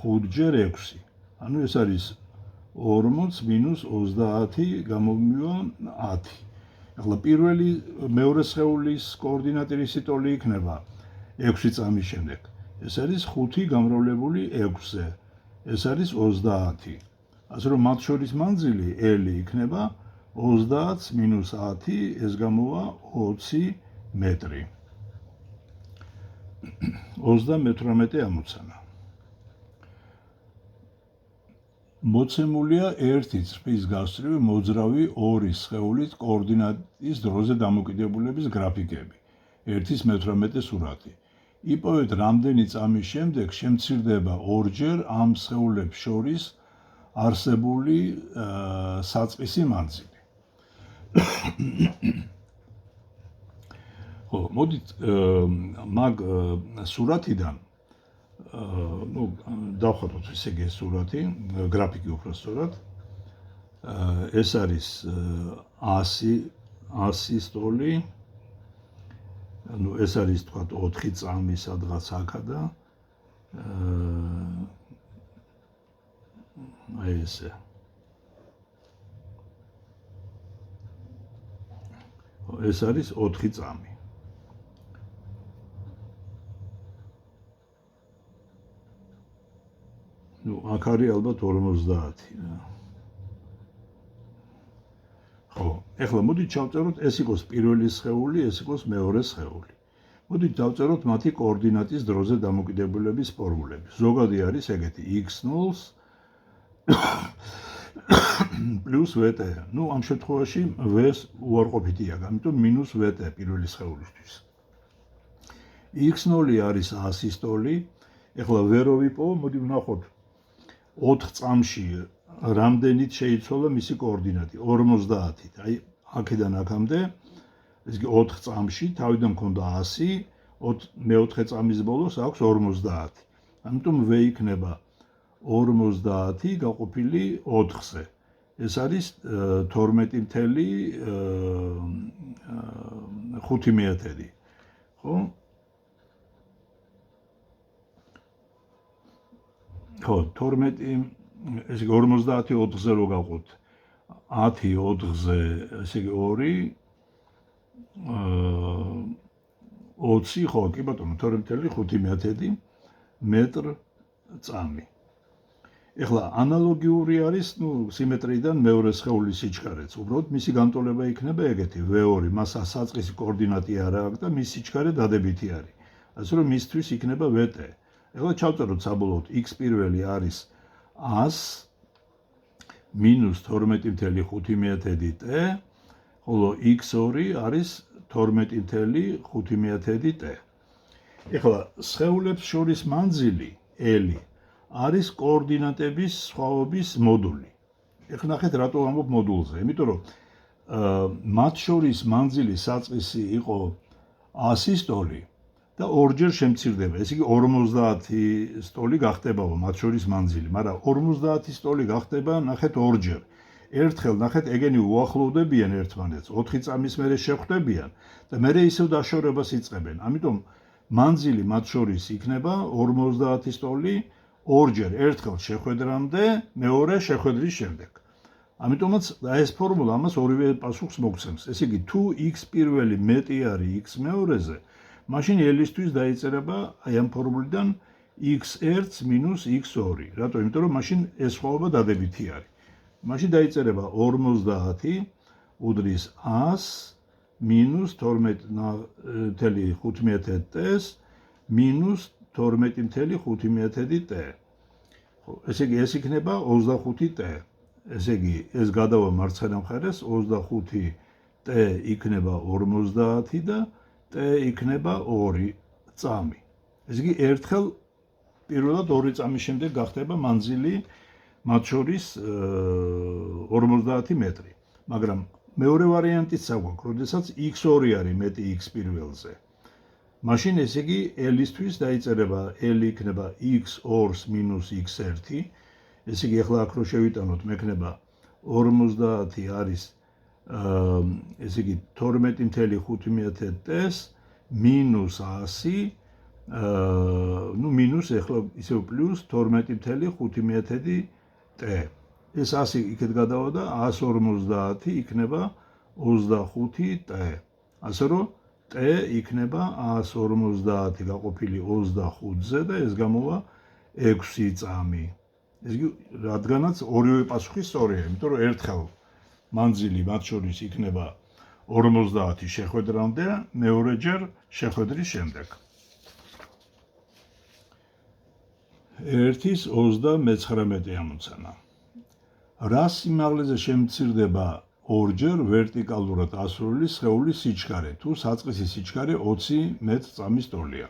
5-ჯერ 6. ანუ ეს არის 40 მინუს 30 გამომივა 10. ახლა პირველი მეორე სხეულის კოორდინატი რისი ტოლი იქნება 6 წამის შემდეგ? ეს არის 5 გამრავლებული 6-ზე. ეს არის 30. ასე რომ მათ შორის მანძილი L იქნება 30 მინუს 10, ეს გამოვა 20 მეტრი. 38 ამოცანა. მოცემულია ერთი წრფის გასწვრივი მოძრავი ორი სხეულის კოორდინატის დროზე დამოკიდებულების გრაფიკები. 1/18 სურათი. იპოვეთ რამდენი წამის შემდეგ შემცირდება ორჯერ ამ სხეულებს შორის არსებული საწყისი მანძილი. ხო, მოდით მაგ სურათიდან დავხატოთ ესე იგი სურათი, გრაფიკი უფრო სწორად. ეს არის 100 სტოლი. ანუ ეს არის თქვა 4 წამი სადღაც აქა და აი ესე. ეს არის 4 წამი. ნუ აქ არის ალბათ 50. ხო, ეხლა მოდით ჩავწეროთ ეს იყოს პირველი სხეული, ეს იყოს მეორე სხეული. მოდით დავწეროთ მათი კოორდინატის დროზე დამოკიდებულების ფორმულები. ზოგადი არის ეგეთი x0 plus vt. ნუ ამ შემთხვევაში v-ს უარყოფითია, ამიტომ minus vt პირველი სხეულისთვის. x0 არის 100 სტოლი. ეხლა ვერ ვიპოვო, მოდი ვნახოთ 4 წამში რამდენით შეიცვალა მისი კოორდინატი? 50-ით. აი, აქედან აქამდე, ეს იგი 4 წამში, თავიდან მქონდა 100, მეოთხე წამის ბოლოს აქვს 50. ამიტომ v იქნება 50 გაყოფილი 4-ზე. ეს არის 12.5. ხო? ხო, 12 ეს იგი 50 4-ზე რო გავყოთ 10 4-ზე, ესე იგი 20, ხო, კი ბატონო, 12.5 მეტრ წამი. ეხლა ანალოგიური არის, ნუ, სიმეტრიიდან მეორე სხეულის სიჩქარეც. უბრალოდ მისი განტოლება იქნება ეგეთი, V2, მას საწყისი კოორდინატი არ აქვს და მის სიჩქარე დადებითი არის. ასე რომ მისთვის იქნება VT. ეხლა ჩავწეროთ საბოლოოდ x პირველი არის 100 minus 12.5t, ხოლო x2 არის 12.5t. ეხლა სხეულებს შორის მანძილი L არის კოორდინატების სხვაობის მოდული. ეხლა ნახეთ რატო ვამბობ მოდულზე, იმიტომ რომ მათ შორის მანძილი საწყისი იყო 100 სტოლი და ორჯერ შემცირდება. ეს იგი 50 სტოლი გახდებაო მათ შორის მანძილი, მაგრამ 50 სტოლი გახდება ნახეთ ორჯერ. ერთხელ ნახეთ ეგენი უახლოვდებიან ერთმანეთს, 4 წამის მერე შეხვდებიან და მერე ისევ დაშორებას იწყებენ. ამიტომ მანძილი მათ შორის იქნება 50 სტოლი ორჯერ, ერთხელ შეხვედრამდე, მეორე შეხვედრის შემდეგ. ამიტომაც ეს ფორმულა ამას ორივე პასუხს მოგცემს. ეს იგი თუ x პირველი მეტი არის x მეორეზე, მაშინ L-ისთვის დაიწერება აი ამ ფორმულიდან x1 minus x2. რატო? იმიტომ რომ მაშინ ეს სხვაობა დადებითი არის. მაშინ დაიწერება 50 უდრის 100 minus 12.5t-ს minus 12.5t. ხო, ესე იგი ეს იქნება 25t. ესე იგი, ეს გადავა მარცხენა მხარეს 25 t იქნება 50 და t იქნება 2 წამი. ესე იგი, ერთხელ პირველად 2 წამის შემდეგ გახდება მანძილი მათ შორის 50 მეტრი. მაგრამ მეორე ვარიანტიც აგვაქვს, როდესაც x2 არის მეტი x პირველზე. მაშინ ესე იგი l-ისთვის დაიწერება l იქნება x2 minus x1. ესე იგი ახლა აქ რო შევიტანოთ, მექნება 50 არის ესე იგი 12.5t-ს minus 100 ну minus ახლა ისევ პლუს 12.5t. ეს 100 იქეთ გადავა და 150 იქნება 25t. ასე რომ t იქნება 150 გაყოფილი 25-ზე და ეს გამოვა 6 წამი. ეს იგი რადგანაც ორივე პასუხი სწორია, იმიტომ რომ ერთხელ მანძილი მათ შორის იქნება 50 შეხვედრამდე, მეორეჯერ შეხვედრის შემდეგ. 1/29 ამოცანა. რა სიმაღლეზე შემცირდება ორჯერ ვერტიკალურად ასრული სხეულის სიჩქარე, თუ საწყისი სიჩქარე 20 მეტ-წამის ტოლია.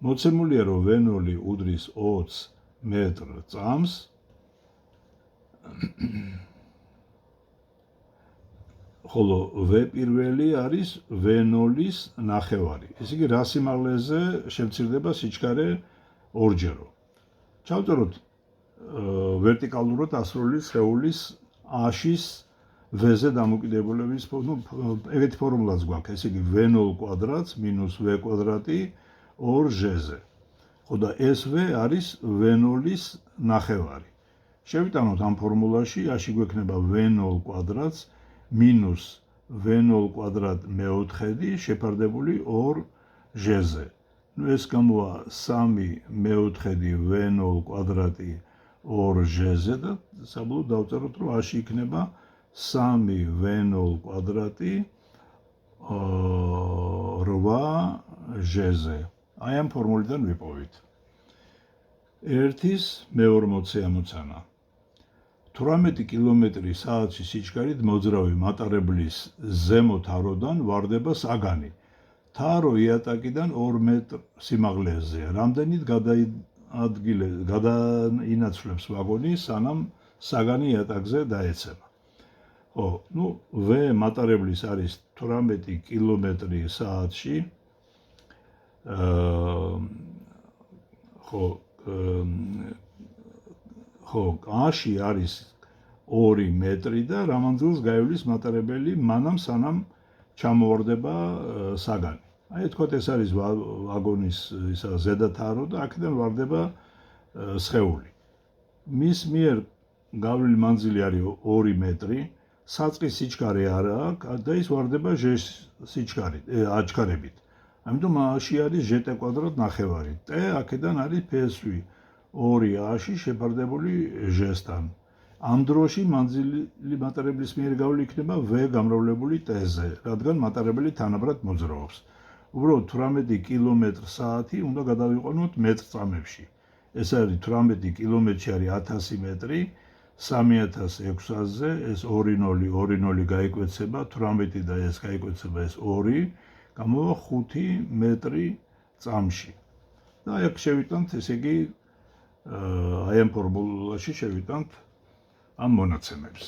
მოცემულია, რომ V0 უდრის 20 მეტ-წამს, ხოლო V პირველი არის V0-ის ნახევარი. ესე იგი, რა სიმაღლეზე შემცირდება სიჩქარე ორჯერო. ჩავწეროთ ვერტიკალურად ასრული სხეულის A-ში V-ზე დამოკიდებულების ეგეთი ფორმულაც გვაქვს. ესე იგი, V0 კვადრატს minus V კვადრატი 2G-ზე. ხო და SV არის V0-ის ნახევარი. შევიტანოთ ამ ფორმულაში, A-ში გვექნება V0 კვადრატს minus V0 კვადრატ მეოთხედი შეფარდებული 2G-ზე. ну ეს გამოვა 3 მეოთხედი V0 კვადრატი 2G-ზე და საბოლოოდ დავწეროთ, რომ A-ში იქნება 3 V0 კვადრატი 8G-ზე. აი ამ ფორმულიდან ვიპოვით. 1/40 ამოცანა. 18 კმ/სთ სიჩქარით მოძრავი მატარებლის ზემო თაროდან ვარდება საგანი. თარო იატაკიდან 2 მეტრ სიმაღლეზეა. რამდენით გადაინაცვლებს ვაგონი, სანამ საგანი იატაკზე დაეცემა. ხო, ну V მატარებლის არის 18 კმ/სთ-ში. ხო, A-ში არის 2 მეტრი და რამანძილს გაივლის მატარებელი მანამ სანამ ჩამოვარდება საგანი. აი თქვათ ეს არის ვაგონის ისა ზედათარო და აქედან ვარდება სხეული. მის მიერ გავლილი მანძილი არის 2 მეტრი, საწყის სიჩქარე არა აქვს და ის ვარდება ჟ-სიჩქარით, აჩქარებით. ამიტომ A-ში არის ჟ-ტ კვადრატ ნახევარი. T აქედან არის PSV 2A-ში შეფარდებული ჟ-სთან. ამ დროში მანძილი მატარებლის მიერ გავლილი იქნება V გამრავლებული T-ზე, რადგან მატარებელი თანაბრად მოძრაობს. უბრალოდ 18 კმ/სთ უნდა გადავიყვანოთ მეტრ-წამებში. ეს არის 18 კმ-ში არის 1000 მეტრი, 3600-ზე ეს 2-0 გაიკვეცება, 18 და ეს გაიკვეცება ეს 2, გამოვა 5 მეტრი წამში. და აი აქ შევიტანთ, ესე იგი აი ამ ფორმულაში შევიტანთ ამ მონაცემებს.